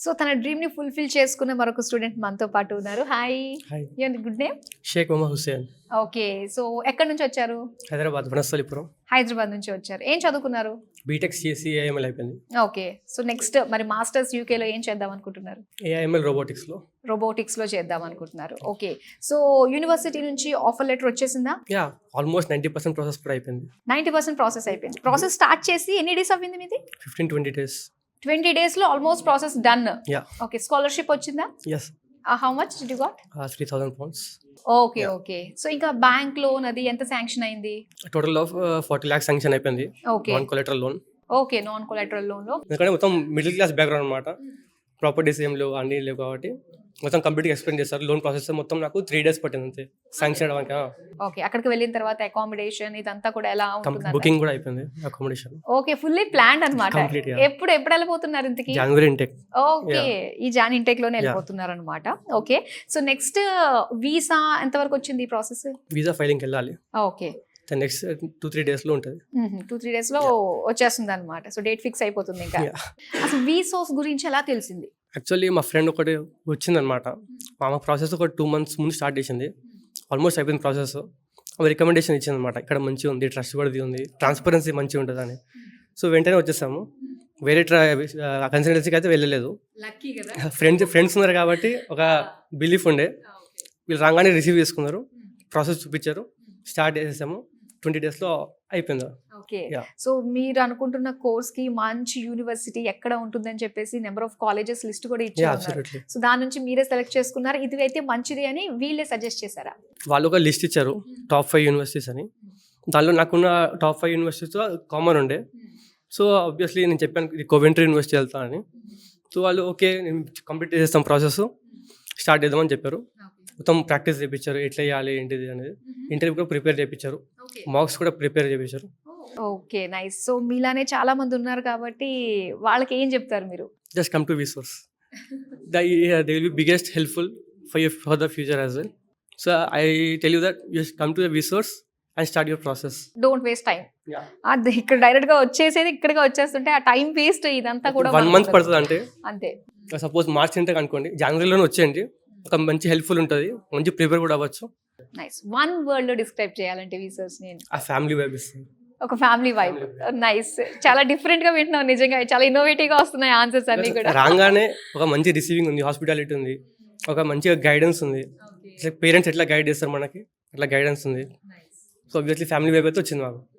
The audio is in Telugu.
సో తన డ్రీమ్‌ని ఫుల్‌ఫిల్ చేసుకున్న మరొక స్టూడెంట్ మనతో పాటు ఉన్నారు. Hi. Hi your good name? Sheikh Mohammed Hussain okay. So ఎక్కడి నుంచి వచ్చారు? హైదరాబాద్ వనస్థలిపురం హైదరాబాద్ నుంచి వచ్చారు. ఏం చదువుకున్నారు? బీటెక్ సిఎస్సి ఏఐఎంఎల్ అయిపోయింది. ఓకే. సో నెక్స్ట్ మరి మాస్టర్స్ యూకేలో ఏం చేద్దాం అనుకుంటున్నారు? ఏఐఎంఎల్ రోబోటిక్స్లో. రోబోటిక్స్‌లో చేద్దాం అనుకుంటున్నారు. ఓకే. సో యూనివర్సిటీ నుంచి ఆఫర్ లెటర్ వచ్చేసిందా? యా ఆల్మోస్ట్ 90% ప్రాసెస్ కూడా అయిపోయింది. 90% ప్రాసెస్ అయిపోయింది. ప్రాసెస్ స్టార్ట్ చేసి ఎన్ని డేస్ అవ్వింది మీది? 15-20 డేస్. 20 డేస్‌లో almost process done. Yeah okay. Scholarship వచ్చిందా? Yes how much did you got? 3,000 pounds. Okay. Okay. So ఇంకా బ్యాంక్ లోన్ అది ఎంత శాంక్షన్ అయింది? టోటల్ ఆఫ్ 40 lakhs శాంక్షన్ అయిపోయింది. Okay. Non collateral loan. Okay. Non collateral loan లో ఎందుకంటే మొత్తం మిడిల్ క్లాస్ బ్యాక్గ్రౌండ్ అనమాట. ప్రాపర్టీస్ ఏం లేవు, అన్నీ లేవు కాబట్టి మొత్తం కంప్లీట్గా ఎక్స్ప్లెయిన్ చేస్తారు. లోన్ ప్రాసెస్ మొత్తం నాకు 3 days పట్టింది అంతే శాంక్షన్ అవ్వడానికి. ఓకే. అక్కడికి వెళ్ళిన తర్వాత అకామిడేషన్ ఇదంతా కూడా ఎలా ఉంటుంది? బుకింగ్ కూడా అయిపోయింది, అకామిడేషన్ ఓకే. ఫుల్లీ ప్లాన్డ్ అన్నమాట. Complete, yeah. ఎప్పుడు వెళ్ళిపోతున్నారు ఇంతకి? జనవరి ఇంటెక్. ఓకే. ఈ జాన్ ఇంటెక్ లోనే వెళ్ళిపోతున్నారు అనమాట. ఓకే. సో నెక్స్ట్ వీసా ఎంత వరకు వచ్చింది ఈ ప్రాసెస్? వీసా ఫైలింగ్కి వెళ్ళాలి. ఓకే. నెక్స్ట్ 2-3 డేస్లో ఉంటుంది. 2-3 డేస్ లో వచ్చేస్తుంది అనమాట. సో డేట్ ఫిక్స్ అయిపోతుంది ఇంకా. Yeah. అసలు వీసోస్ గురించి ఎలా తెలిసింది? యాక్చువల్లీ మా ఫ్రెండ్ ఒకటి వచ్చిందనమాట. మా ప్రాసెస్ ఒక 2 months ముందు స్టార్ట్ చేసింది. ఆల్మోస్ట్ అయిపోయింది ప్రాసెస్. అవి రికమెండేషన్ ఇచ్చిందనమాట, ఇక్కడ మంచిగా ఉంది, ట్రస్ట్ కూడా ఉంది, ట్రాన్స్పరెన్సీ మంచిగా ఉంటుంది అని. సో వెంటనే వచ్చేసాము. వేరే కన్సల్టెన్సీకి అయితే వెళ్ళలేదు. ఫ్రెండ్స్ ఉన్నారు కాబట్టి ఒక బిలీఫ్ ఉండే. వీళ్ళు రాగానే రిసీవ్ చేసుకున్నారు, ప్రాసెస్ చూపించారు, స్టార్ట్ చేసేసాము. 20 daysలో అయిపోయింది. ఓకే. Yeah. సో మీరు అనుకుంటున్న కోర్స్ కి మంచి యూనివర్సిటీ ఎక్కడ ఉంటుందని చెప్పేసి నెంబర్ ఆఫ్ కాలేజెస్ లిస్ట్ కూడా ఇచ్చారు. అబ్సల్యూట్లీ. సో దాని నుంచి మీరే సెలెక్ట్ చేసుకున్నారు, ఇది అయితే మంచిది అని వీళ్ళే సజెస్ట్ చేశారా? వాళ్ళు ఒక లిస్ట్ ఇచ్చారు, టాప్ 5 యూనివర్సిటీస్ అని. దానిలో నాకున్న టాప్ 5 యూనివర్సిటీస్తో కామన్ ఉండే. సో ఆబ్వియస్లీ నేను చెప్పాను ఇది కోవెంట్రీ యూనివర్సిటీ వెళ్తానని. సో వాళ్ళు ఓకే నేను కంప్లీట్ చేసేస్తాం ప్రాసెస్, స్టార్ట్ చేద్దామని చెప్పారు. మొత్తం ప్రాక్టీస్ చేయించారు, ఎట్లా చేయాలి ఏంటిది అనేది. ఇంటర్వ్యూ కూడా ప్రిపేర్ చేయించారు, మార్క్స్ కూడా ప్రిపేర్ చేయించారు. ఓకే. నైస్. సో మీలానే చాలా మంది ఉన్నారు కాబట్టి వాళ్ళకి ఏం చెప్తారు మీరు? Just come to Visource. They will be biggest helpful for the future as well. So I tell you that just come to the Visource and start your process. Don't waste time. అది ఇక్కడ డైరెక్ట్ గా వచ్చేసేది ఇక్కడికి వచ్చేస్తుంటే ఆ టైం వేస్ట్ ఇదంతా కూడా 1 month పడుతుంది అంటే. అంతే. సపోజ్ మార్చ్ ఇంటెక్ అనుకోండి, జనవరిలోనే వచ్చేయండి, ఒక మంచి హెల్ప్ఫుల్ ఉంటుంది, మంచి ప్రిపేర్ కూడా అవ్వచ్చు. నైస్. వన్ వర్డ్ లో డిస్క్రైబ్ చేయాలంటే విసర్స్ నేను ఆ ఫ్యామిలీ వైబ్ ఇస్తుంది. ఒక ఫ్యామిలీ వైబ్. నైస్. చాలా డిఫరెంట్ గా వింటున్నాం, నిజంగా చాలా ఇన్నోవేటివ్ గా వస్తున్నాయి ఆన్సర్స్ అన్ని కూడా. రాగానే ఒక మంచి రిసీవింగ్ ఉంది, హాస్పిటాలిటీ ఉంది, ఒక మంచిగా గైడెన్స్ ఉంది. పేరెంట్స్ ఎట్లా గైడ్ చేస్తారు మనకి, అట్లా గైడెన్స్ ఉంది. సో ఆబ్వియస్లీ ఫ్యామిలీ వైబ్ అయితే వచ్చింది మాకు.